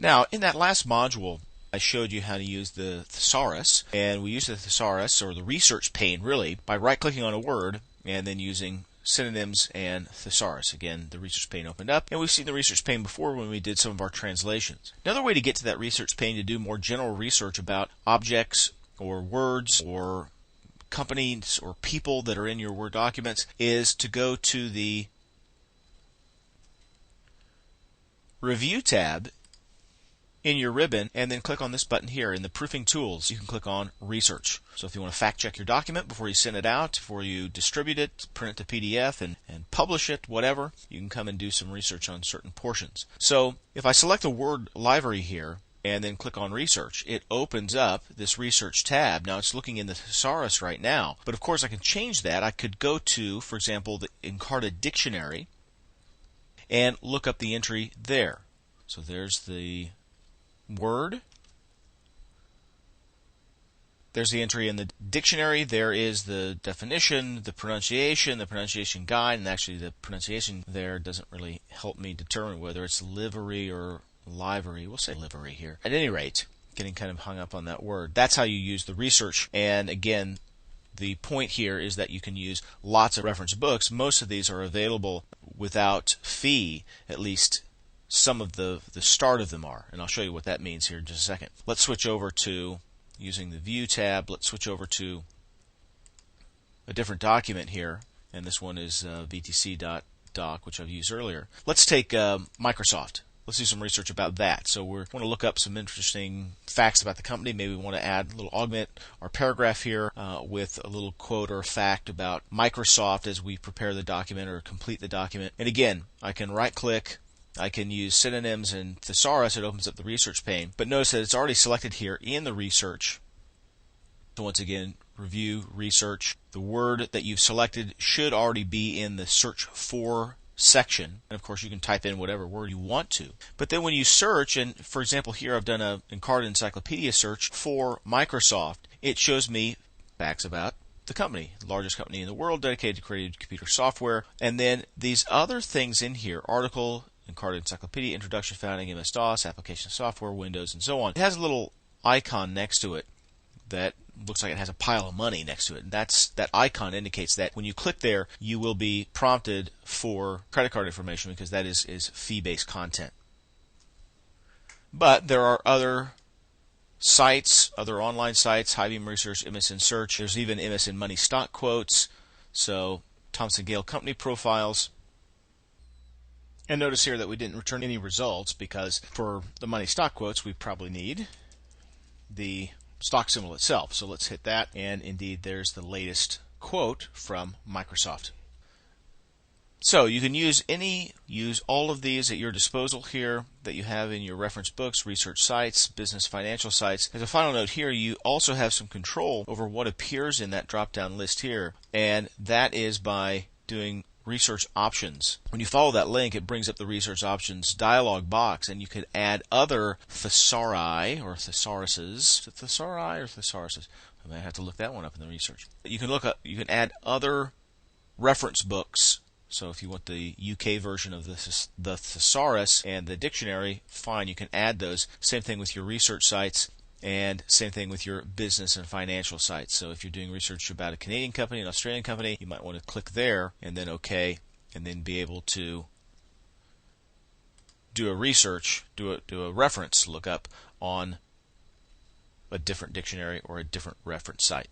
Now, in that last module, I showed you how to use the thesaurus, and we use the thesaurus, or the research pane really, by right-clicking on a word and then using synonyms and thesaurus. Again, the research pane opened up, and we've seen the research pane before when we did some of our translations. Another way to get to that research pane to do more general research about objects or words or companies or people that are in your Word documents is to go to the Review tab in your ribbon and then click on this button here in the proofing tools. You can click on research. So if you want to fact check your document before you send it out, before you distribute it, print it to PDF and publish it, whatever, you can come and do some research on certain portions. So if I select the word library here and then click on research, it opens up this research tab. Now it's looking in the thesaurus right now, but of course I can change that. I could go to, for example, the Encarta dictionary and look up the entry there. So there's the word. There's the entry in the dictionary. There is the definition, the pronunciation guide, and actually the pronunciation there doesn't really help me determine whether it's livery or livery. We'll say livery here. At any rate, getting kind of hung up on that word. That's how you use the research. And again, the point here is that you can use lots of reference books. Most of these are available without fee, at least some of the start of them are, and I'll show you what that means here in just a second. Let's switch over to, using the View tab, let's switch over to a different document here, and this one is vtc.doc, which I've used earlier. Let's take Microsoft. Let's do some research about that. So we want to look up some interesting facts about the company. Maybe we want to add a little augment our paragraph here with a little quote or fact about Microsoft as we prepare the document or complete the document. And again, I can right-click, I can use synonyms and thesaurus. It opens up the research pane. But notice that it's already selected here in the research. So once again, review, research. The word that you've selected should already be in the search for section. And of course, you can type in whatever word you want to. But then when you search, and for example, here I've done a Encarta encyclopedia search for Microsoft, it shows me facts about the company, the largest company in the world dedicated to creating computer software. And then these other things in here, article, Encarta Encyclopedia, Introduction, Founding, MS-DOS, Application Software, Windows, and so on. It has a little icon next to it that looks like it has a pile of money next to it. And that icon indicates that when you click there, you will be prompted for credit card information because that is fee-based content. But there are other sites, other online sites, High-Beam Research, MSN Search. There's even MSN Money stock quotes. So Thomson Gale company profiles. And notice here that we didn't return any results because for the money stock quotes, we probably need the stock symbol itself. So let's hit that, and indeed there's the latest quote from Microsoft. So you can use all of these at your disposal here that you have in your reference books, research sites, business financial sites. As a final note here, you also have some control over what appears in that drop-down list here, and that is by doing research options. When you follow that link, it brings up the research options dialog box, and you can add other thesauri or thesauruses. Is it thesauri or thesauruses? I might have to look that one up in the research. You can add other reference books. So if you want the UK version of the thesaurus and the dictionary, fine, you can add those. Same thing with your research sites. And same thing with your business and financial sites. So if you're doing research about a Canadian company, an Australian company, you might want to click there and then OK, and then be able to do a research, do a reference lookup on a different dictionary or a different reference site.